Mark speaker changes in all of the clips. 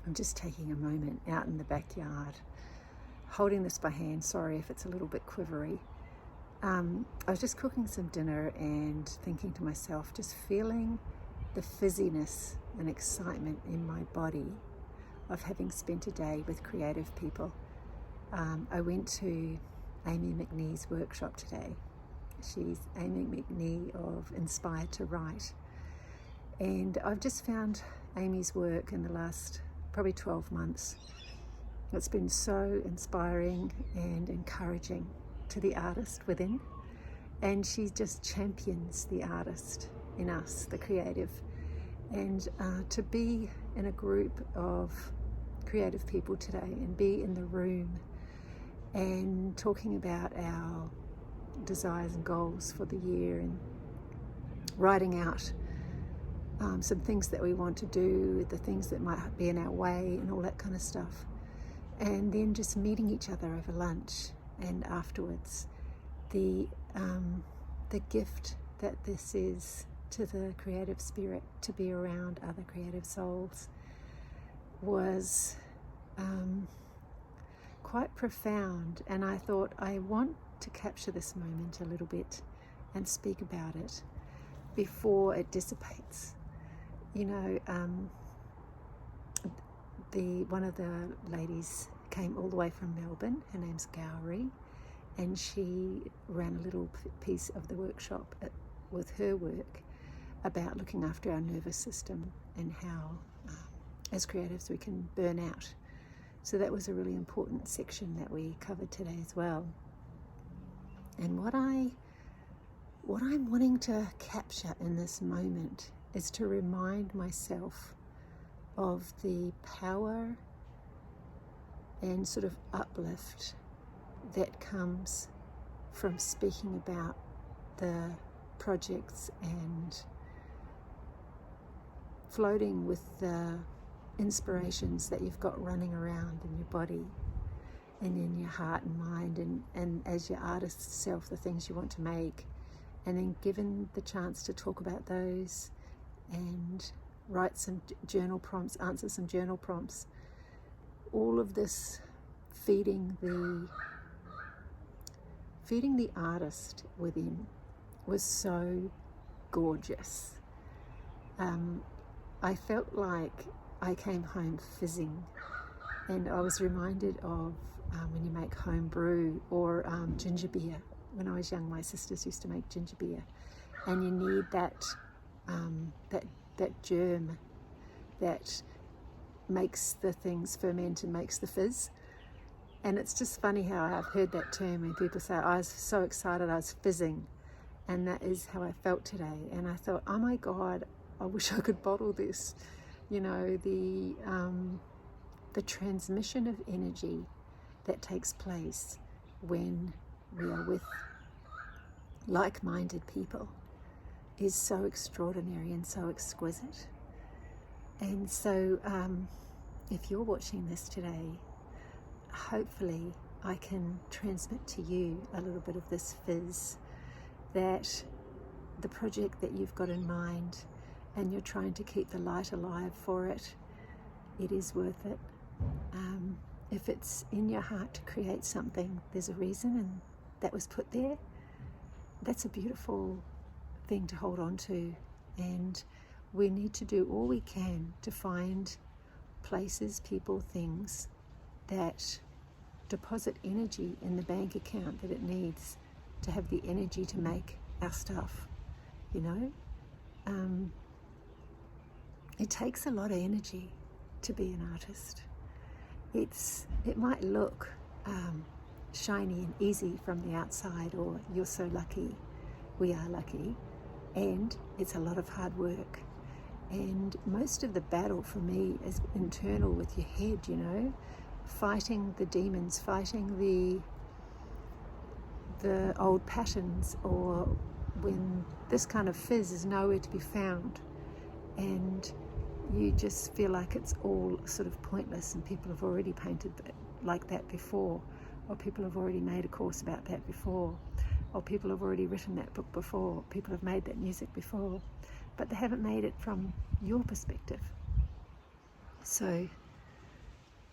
Speaker 1: I'm just taking a moment out in the backyard, holding this by hand. Sorry if it's a little bit quivery. I was just cooking some dinner and thinking to myself, just feeling the fizziness and excitement in my body of having spent a day with creative people. I went to Aime McNee's workshop today. She's Aime McNee of Inspired to Write. And I've just found Amy's work in the last probably 12 months. It's been so inspiring and encouraging to the artist within. And she just champions the artist in us, the creative. And to be in a group of creative people today and be in the room and talking about our desires and goals for the year and writing out some things that we want to do, the things that might be in our way and all that kind of stuff. And then just meeting each other over lunch and afterwards. The gift that this is to the creative spirit, to be around other creative souls, was quite profound. And I thought, I want to capture this moment a little bit and speak about it before it dissipates. You know, one of the ladies came all the way from Melbourne. Her name's Gowrie, and she ran a little piece of the workshop with her work about looking after our nervous system and how, as creatives, we can burn out. So that was a really important section that we covered today as well. And what I'm wanting to capture in this moment is to remind myself of the power and sort of uplift that comes from speaking about the projects and floating with the inspirations that you've got running around in your body and in your heart and mind, and as your artist self, the things you want to make, and then given the chance to talk about those and write some journal prompts, answer some journal prompts. All of this feeding the artist within was so gorgeous. I felt like I came home fizzing, and I was reminded of when you make home brew or ginger beer. When I was young, my sisters used to make ginger beer, and you need that germ that makes the things ferment and makes the fizz. And it's just funny how I've heard that term when people say, I was so excited I was fizzing, and that is how I felt today. And I thought, oh my God, I wish I could bottle this. You know, the transmission of energy that takes place when we are with like-minded people is so extraordinary and so exquisite. And so if you're watching this today, hopefully I can transmit to you a little bit of this fizz, that the project that you've got in mind and you're trying to keep the light alive for it, it is worth it. If it's in your heart to create something, there's a reason, and that was put there. That's a beautiful thing to hold on to, and we need to do all we can to find places, people, things that deposit energy in the bank account that it needs to have the energy to make our stuff, you know. It takes a lot of energy to be an artist. It might look shiny and easy from the outside, or you're so lucky, we are lucky, and it's a lot of hard work. And most of the battle for me is internal with your head, you know, fighting the demons, fighting the old patterns, or when this kind of fizz is nowhere to be found and you just feel like it's all sort of pointless, and people have already painted like that before, or people have already made a course about that before, or people have already written that book before, people have made that music before, but they haven't made it from your perspective. So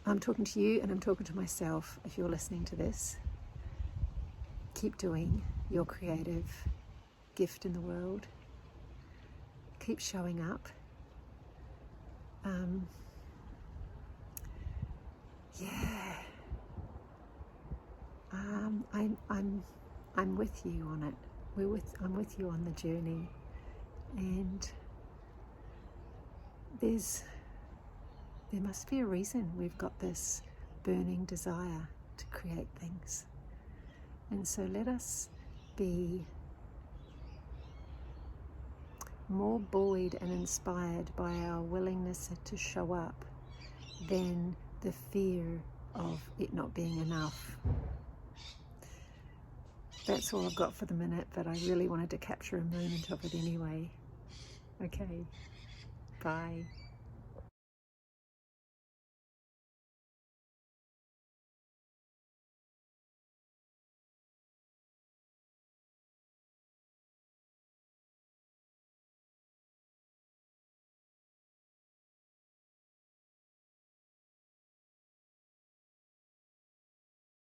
Speaker 1: I'm talking to you and I'm talking to myself if you're listening to this. Keep doing your creative gift in the world. Keep showing up. I'm with you on it. I'm with you on the journey, and there must be a reason we've got this burning desire to create things. And so let us be more buoyed and inspired by our willingness to show up than the fear of it not being enough. That's all I've got for the minute, but I really wanted to capture a moment of it anyway. Okay, bye.